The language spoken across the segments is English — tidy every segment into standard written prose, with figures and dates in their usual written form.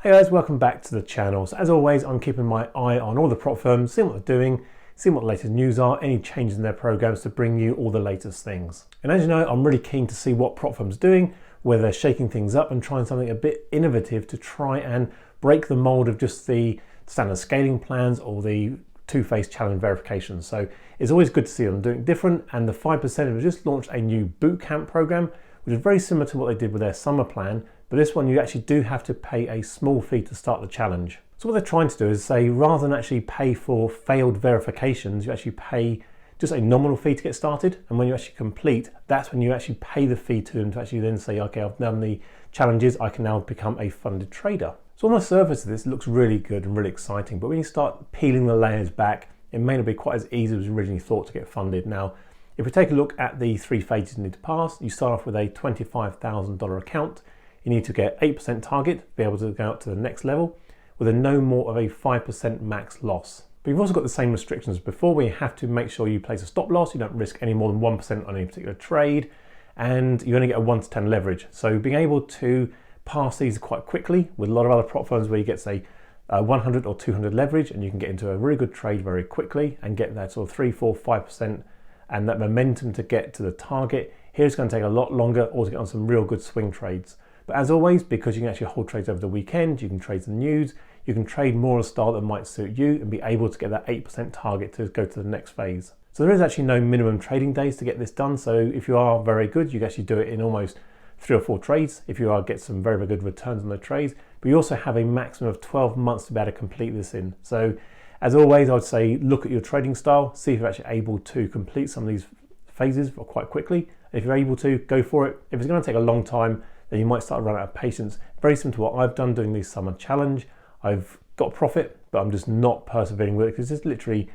Hey guys, welcome back to the channel. So as always, I'm keeping my eye on all the prop firms, seeing what they're doing, seeing what the latest news are, any changes in their programs to bring you all the latest things. And as you know, I'm really keen to see what prop firms are doing, where they're shaking things up and trying something a bit innovative to try and break the mold of just the standard scaling plans or the two-phase challenge verifications. So it's always good to see them doing different, and the 5% have just launched a new bootcamp program, which is very similar to what they did with their summer plan, but this one you actually do have to pay a small fee to start the challenge. So what they're trying to do is say, rather than actually pay for failed verifications, you actually pay just a nominal fee to get started, and when you actually complete, that's when you actually pay the fee to them to actually then say, okay, I've done the challenges, I can now become a funded trader. So on the surface of this, it looks really good and really exciting, but when you start peeling the layers back, it may not be quite as easy as originally thought to get funded. Now, if we take a look at the three phases you need to pass, you start off with a $25,000 account. You need to get 8% target to be able to go up to the next level with a no more of a 5% max loss. But you've also got the same restrictions as before, where you have to make sure you place a stop loss. You don't risk any more than 1% on any particular trade, and you only get a 1 to 10 leverage. So being able to pass these quite quickly with a lot of other prop firms where you get, say, 100 or 200 leverage, and you can get into a really good trade very quickly and get that sort of 3, 4, 5% and that momentum to get to the target. Here it's going to take a lot longer, or to get on some real good swing trades. But as always, because you can actually hold trades over the weekend, you can trade the news, you can trade more of a style that might suit you and be able to get that 8% target to go to the next phase. So there is actually no minimum trading days to get this done. So if you are very good, you can actually do it in almost 3 or 4 trades if you are get some very, very good returns on the trades. But you also have a maximum of 12 months to be able to complete this in. So as always, I would say look at your trading style, see if you're actually able to complete some of these phases quite quickly. If you're able to, go for it. If it's going to take a long time, then you might start to run out of patience. Very similar to what I've done doing this summer challenge. I've got profit, but I'm just not persevering with it because it's literally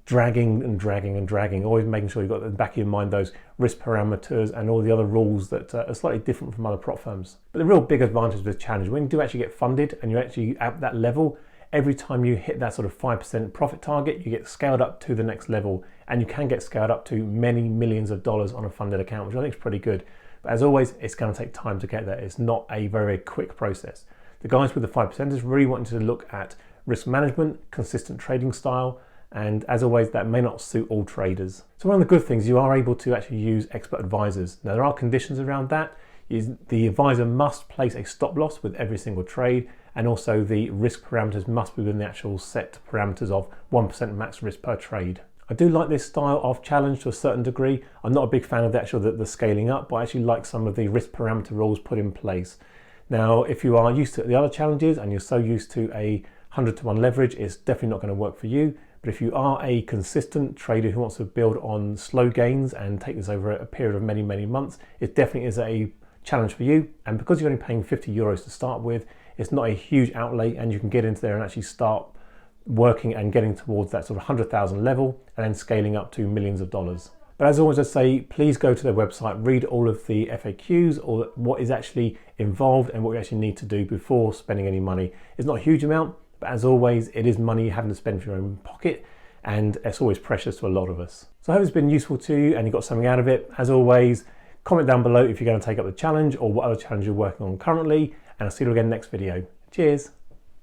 dragging and dragging and dragging, always making sure you've got in the back of your mind those risk parameters and all the other rules that are slightly different from other prop firms. But the real big advantage of this challenge, when you do actually get funded and you're actually at that level, every time you hit that sort of 5% profit target, you get scaled up to the next level, and you can get scaled up to many millions of dollars on a funded account, which I think is pretty good. But as always, it's going to take time to get there. It's not a very quick process. The guys with the 5%ers really want you to look at risk management, consistent trading style, and as always, that may not suit all traders. So one of the good things, you are able to actually use expert advisors. Now there are conditions around that. The advisor must place a stop loss with every single trade, and also the risk parameters must be within the actual set parameters of 1% max risk per trade. I do like this style of challenge to a certain degree. I'm not a big fan of the scaling up, but I actually like some of the risk parameter rules put in place. Now, if you are used to the other challenges and you're so used to a 100 to 1 leverage, it's definitely not going to work for you. But if you are a consistent trader who wants to build on slow gains and take this over a period of many, many months, it definitely is a challenge for you. And because you're only paying 50 euros to start with, it's not a huge outlay, and you can get into there and actually start working and getting towards that sort of 100,000 level and then scaling up to millions of dollars. But as always, I say, please go to their website, read all of the FAQs or what is actually involved and what you actually need to do before spending any money. It's not a huge amount, but as always, it is money you're having to spend from your own pocket, and it's always precious to a lot of us. So I hope it's been useful to you and you got something out of it. As always, comment down below if you're going to take up the challenge or what other challenge you're working on currently, and I'll see you again next video. Cheers.